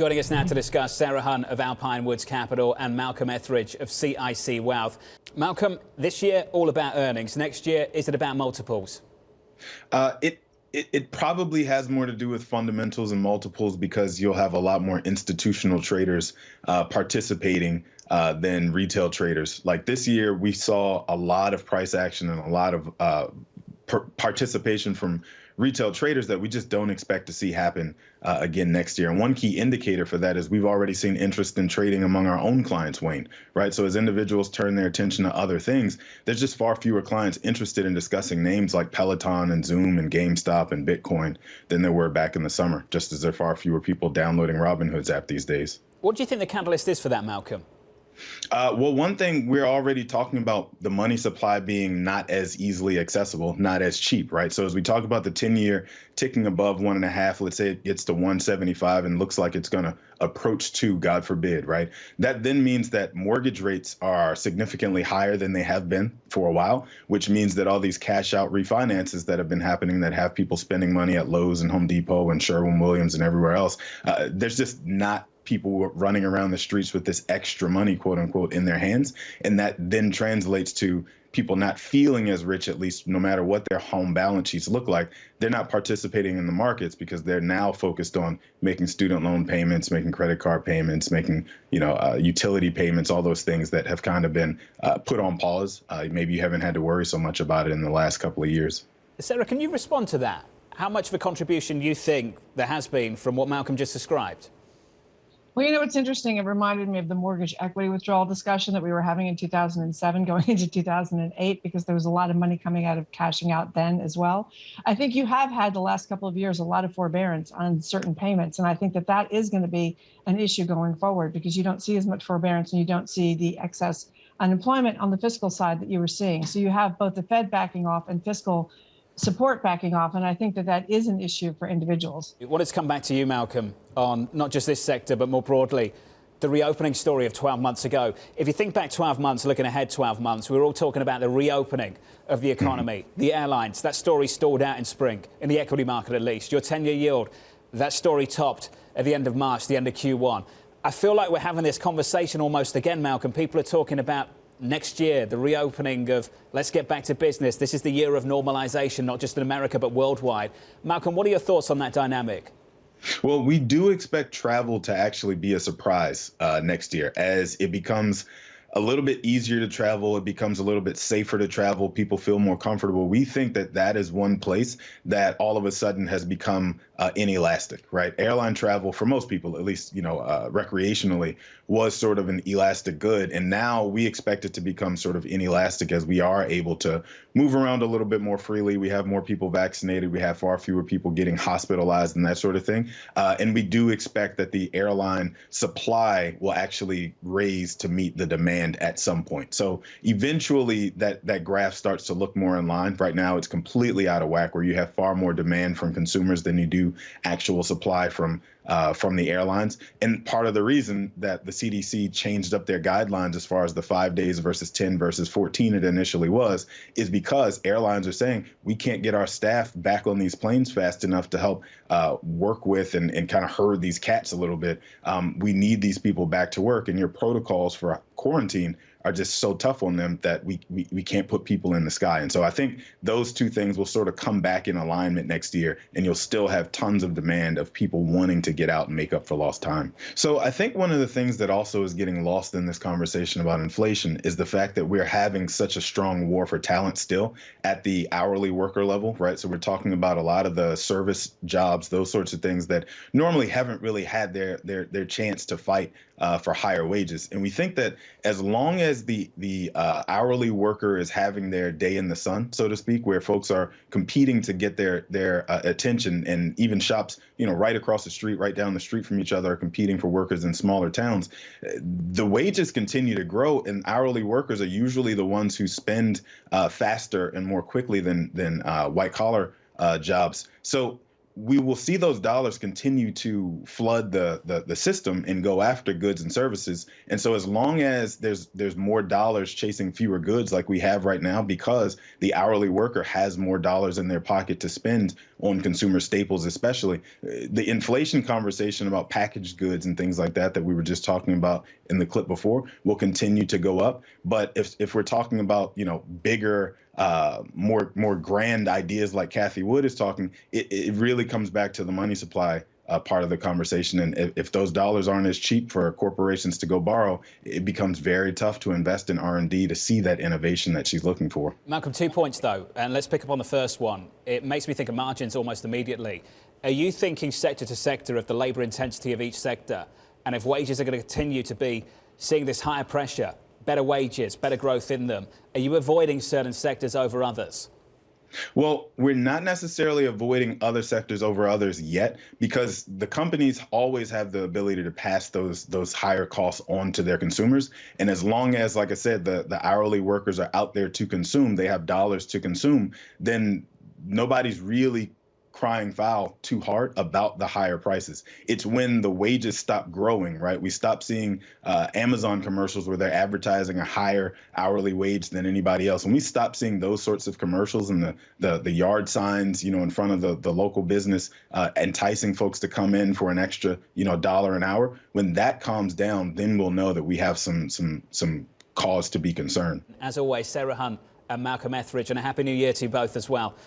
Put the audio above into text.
Joining us now to discuss, Sarah Hunt of Alpine Woods Capital and Malcolm Etheridge of CIC Wealth. Malcolm, this year all about earnings. Next year, is it about multiples? It probably has more to do with fundamentals and multiples because you'll have a lot more institutional traders participating than retail traders. Like this year, we saw a lot of price action and a lot of participation from retail traders that we just don't expect to see happen again next year. And one key indicator for that is we've already seen interest in trading among our own clients wane, right? So as individuals turn their attention to other things, there's just far fewer clients interested in discussing names like Peloton and Zoom and GameStop and Bitcoin than there were back in the summer, just as there are far fewer people downloading Robinhood's app these days. What do you think the catalyst is for that, Malcolm? Well, one thing, we're already talking about the money supply being not as easily accessible, not as cheap, right? So as we talk about the 10-year ticking above 1.5, let's say it gets to 175 and looks like it's going to approach 2, God forbid, right? That then means that mortgage rates are significantly higher than they have been for a while, which means that all these cash out refinances that have been happening that have people spending money at Lowe's and Home Depot and Sherwin-Williams and everywhere else, there's just not people running around the streets with this extra money, quote unquote, in their hands. And that then translates to people not feeling as rich, at least no matter what their home balance sheets look like. They're not participating in the markets because they're now focused on making student loan payments, making credit card payments, making, utility payments, all those things that have kind of been put on pause. Maybe you haven't had to worry so much about it in the last couple of years. Sarah, can you respond to that? How much of a contribution you think there has been from what Malcolm just described? Well, what's interesting, it reminded me of the mortgage equity withdrawal discussion that we were having in 2007 going into 2008, because there was a lot of money coming out of cashing out then as well. I think you have had the last couple of years a lot of forbearance on certain payments. And I think that that is going to be an issue going forward because you don't see as much forbearance and you don't see the excess unemployment on the fiscal side that you were seeing. So you have both the Fed backing off and fiscal support backing off, and I think that that is an issue for individuals. I wanted to come back to you, Malcolm, on not just this sector, but more broadly, the reopening story of 12 months ago. If you think back 12 months, looking ahead 12 months, we were all talking about the reopening of the economy, the airlines. That story stalled out in spring, in the equity market at least. Your 10-year yield, that story topped at the end of March, the end of Q1. I feel like we're having this conversation almost again, Malcolm. People are talking about next year, the reopening of let's get back to business. This is the year of normalization, not just in America, but worldwide. Malcolm, what are your thoughts on that dynamic? Well, we do expect travel to actually be a surprise next year as it becomes a little bit easier to travel. It becomes a little bit safer to travel. People feel more comfortable. We think that that is one place that all of a sudden has become inelastic, right? Airline travel for most people, at least, recreationally, was sort of an elastic good. And now we expect it to become sort of inelastic as we are able to move around a little bit more freely. We have more people vaccinated. We have far fewer people getting hospitalized and that sort of thing. And we do expect that the airline supply will actually raise to meet the demand at some point. So eventually that graph starts to look more in line. Right now, it's completely out of whack where you have far more demand from consumers than you do actual supply from the airlines. And part of the reason that the CDC changed up their guidelines as far as the 5 days versus 10 versus 14 it initially was, is because airlines are saying we can't get our staff back on these planes fast enough to help work with and kind of herd these cats a little bit. We need these people back to work, and your protocols for quarantine are just so tough on them that we can't put people in the sky. And so I think those two things will sort of come back in alignment next year, and you'll still have tons of demand of people wanting to get out and make up for lost time. So I think one of the things that also is getting lost in this conversation about inflation is the fact that we're having such a strong war for talent still at the hourly worker level, right? So we're talking about a lot of the service jobs, those sorts of things that normally haven't really had their chance to fight for higher wages. And we think that as long as the hourly worker is having their day in the sun, so to speak, where folks are competing to get their attention, and even shops, right across the street, right down the street from each other, are competing for workers in smaller towns, the wages continue to grow, and hourly workers are usually the ones who spend faster and more quickly than white collar jobs. So we will see those dollars continue to flood the system and go after goods and services. And so as long as there's more dollars chasing fewer goods like we have right now, because the hourly worker has more dollars in their pocket to spend on consumer staples, especially the inflation conversation about packaged goods and things like that we were just talking about in the clip before will continue to go up. But if we're talking about, bigger, more grand ideas like Cathie Wood is talking, it really comes back to the money supply part of the conversation. And if those dollars aren't as cheap for corporations to go borrow, it becomes very tough to invest in R&D to see that innovation that she's looking for. Malcolm, 2 points though, and let's pick up on the first one. It makes me think of margins almost immediately. Are you thinking sector to sector of the labour intensity of each sector? And if wages are going to continue to be seeing this higher pressure, better wages, better growth in them, are you avoiding certain sectors over others? Well, we're not necessarily avoiding other sectors over others yet, because the companies always have the ability to pass those higher costs on to their consumers. And as long as, like I said, the hourly workers are out there to consume, they have dollars to consume, then nobody's really crying foul too hard about the higher prices. It's when the wages stop growing, right? We stop seeing Amazon commercials where they're advertising a higher hourly wage than anybody else. When we stop seeing those sorts of commercials and the yard signs, in front of the local business, enticing folks to come in for an extra, $1 an hour, when that calms down, then we'll know that we have some cause to be concerned. As always, Sarah Hunt and Malcolm Etheridge, and a Happy New Year to you both as well.